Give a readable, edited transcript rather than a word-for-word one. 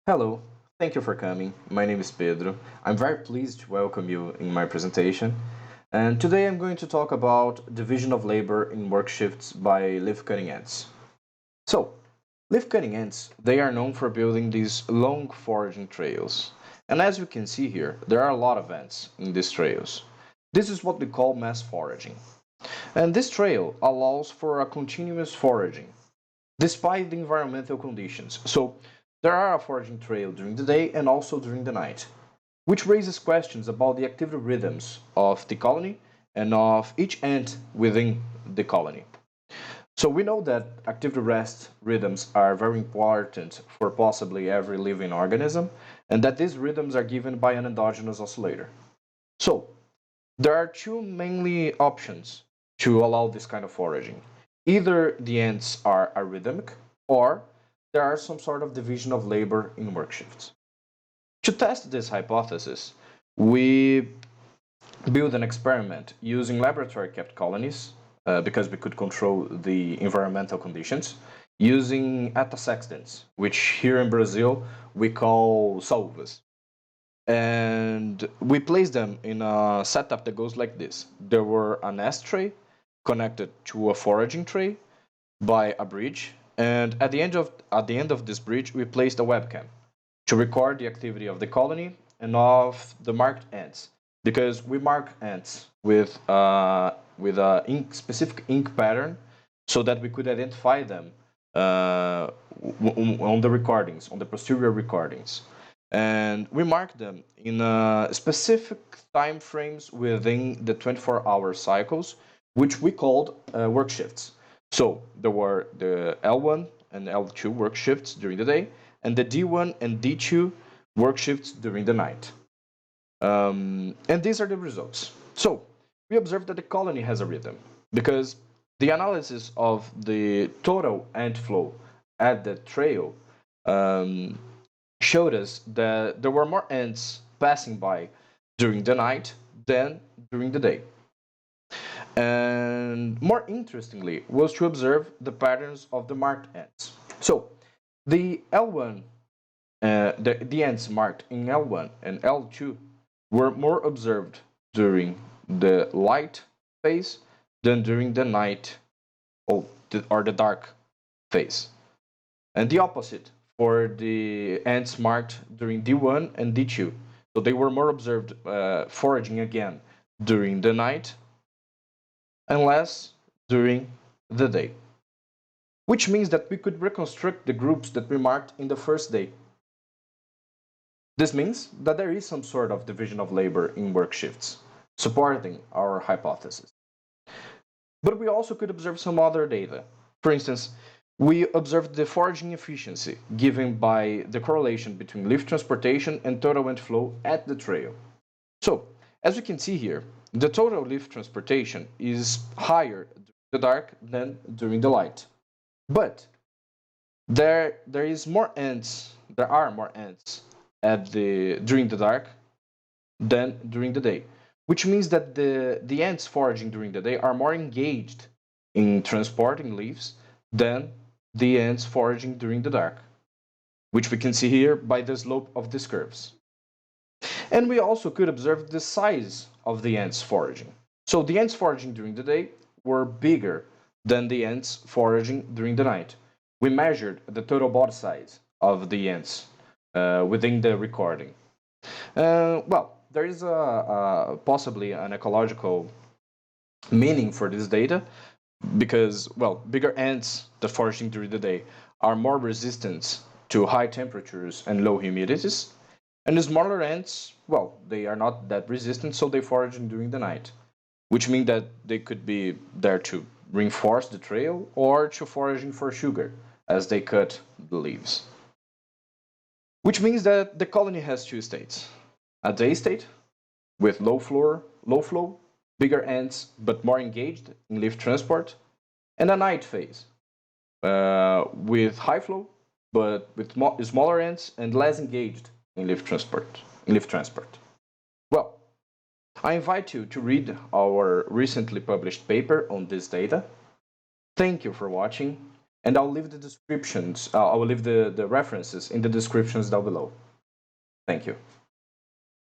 Hello, thank you for coming. My name is Pedro. I'm very pleased to welcome you in my presentation. And today I'm going to talk about division of labor in work shifts by leaf cutting ants. So, leaf cutting ants, they are known for building these long foraging trails. And as you can see here, there are a lot of ants in these trails. This is what we call mass foraging. And this trail allows for a continuous foraging despite the environmental conditions. So there are a foraging trail during the day and also during the night, which raises questions about the activity rhythms of the colony and of each ant within the colony. So we know that activity rest rhythms are very important for possibly every living organism, and that these rhythms are given by an endogenous oscillator. So there are two mainly options to allow this kind of foraging. Either the ants are arrhythmic, or there are some sort of division of labor in work shifts. To test this hypothesis, we built an experiment using laboratory kept colonies, because we could control the environmental conditions, using atasexdents, which here in Brazil we call salvas. And we placed them in a setup that goes like this. There were an nest tray connected to a foraging tray by a bridge, and at the end of this bridge we placed a webcam to record the activity of the colony and of the marked ants, because we mark ants with a specific ink pattern so that we could identify them on the recordings, on the posterior recordings, and we mark them in specific time frames within the 24-hour cycles, which we called work shifts. So there were the L1 and L2 work shifts during the day, and the D1 and D2 work shifts during the night. And these are the results. So we observed that the colony has a rhythm because the analysis of the total ant flow at the trail um, showed us that there were more ants passing by during the night than during the day. And more interestingly was to observe the patterns of the marked ants. So the L1, the ants marked in L1 and L2 were more observed during the light phase than during the night or the dark phase. And the opposite for the ants marked during D1 and D2. So they were more observed foraging again during the night and less during the day. Which means that we could reconstruct the groups that we marked in the first day. This means that there is some sort of division of labor in work shifts, supporting our hypothesis. But we also could observe some other data. For instance, we observed the foraging efficiency given by the correlation between leaf transportation and total wind flow at the trail. So, as we can see here, the total leaf transportation is higher during the dark than during the light. But there are more ants at the during the dark than during the day, which means that the ants foraging during the day are more engaged in transporting leaves than the ants foraging during the dark, which we can see here by the slope of these curves. And we also could observe the size of the ants foraging. So the ants foraging during the day were bigger than the ants foraging during the night. We measured the total body size of the ants within the recording. Well, there is possibly an ecological meaning for this data because, well, bigger ants that foraging during the day are more resistant to high temperatures and low humidities, and the smaller ants, well, they are not that resistant, so they forage during the night, which means that they could be there to reinforce the trail or to foraging for sugar as they cut the leaves. Which means that the colony has two states: a day state with low flow, bigger ants but more engaged in leaf transport, and a night phase with high flow but with smaller ants and less engaged in leaf transport. Well, I invite you to read our recently published paper on this data. Thank you for watching, And I'll leave the descriptions, I will leave the references in the descriptions down below. Thank you.